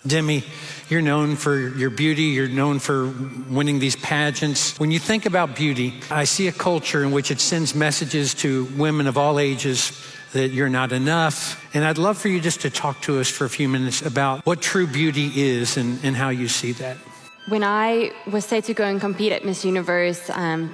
Demi, you're known for your beauty. You're known for winning these pageants. When you think about beauty, I see a culture in which it sends messages to women of all ages that you're not enough. And I'd love for you just to talk to us for a few minutes about what true beauty is and how you see that. When I was set to go and compete at Miss Universe,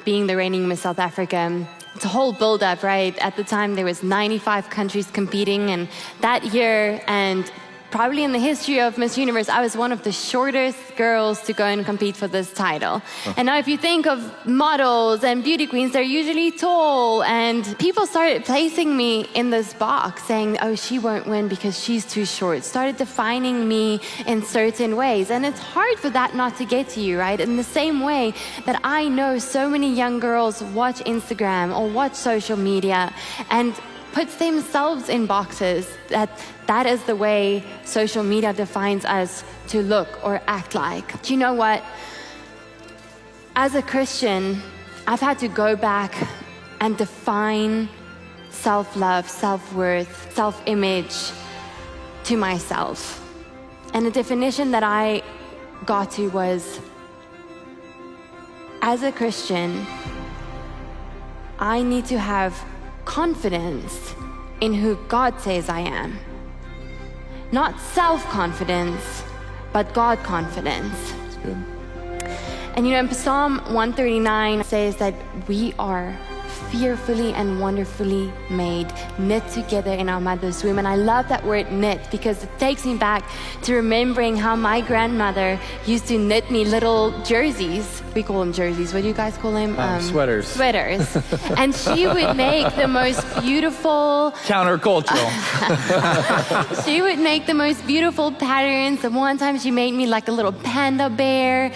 being the reigning Miss South Africa, it's a whole build-up, right? At the time, there was 95 countries competing, and that year, and probably in the history of Miss Universe, I was one of the shortest girls to go and compete for this title. And now if you think of models and beauty queens, they're usually tall, and people started placing me in this box saying, oh, she won't win because she's too short, started defining me in certain ways. And it's hard for that not to get to you, right? In the same way that I know so many young girls watch Instagram or watch social media and puts themselves in boxes, that is the way social media defines us to look or act like. Do you know what? As a Christian, I've had to go back and define self-love, self-worth, self-image to myself. And the definition that I got to was, as a Christian, I need to have confidence in who God says I am. Not self-confidence, but God confidence. That's good. And you know, Psalm 139 says that we are fearfully and wonderfully made, knit together in our mother's womb. And I love that word knit because it takes me back to remembering how my grandmother used to knit me little jerseys. We call them jerseys. What do you guys call them? Sweaters. Sweaters. And she would make the most beautiful... Countercultural. She would make the most beautiful patterns. And one time she made me like a little panda bear.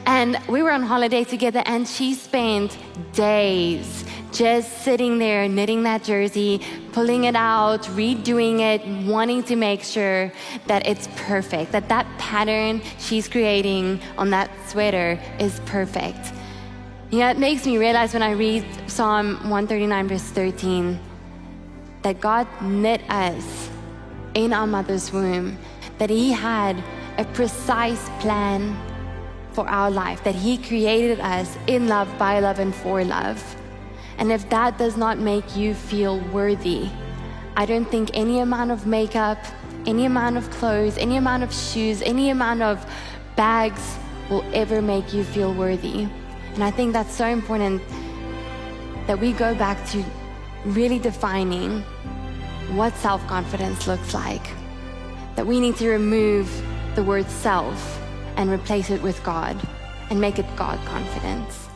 And we were on holiday together, and she spent days just sitting there knitting that jersey, pulling it out, redoing it, wanting to make sure that it's perfect, that that pattern she's creating on that sweater is perfect. You know, it makes me realize when I read Psalm 139 verse 13 that God knit us in our mother's womb, that He had a precise plan for our life, that He created us in love, by love, and for love. And if that does not make you feel worthy, I don't think any amount of makeup, any amount of clothes, any amount of shoes, any amount of bags will ever make you feel worthy. And I think that's so important that we go back to really defining what self-confidence looks like. That we need to remove the word self and replace it with God and make it God confidence.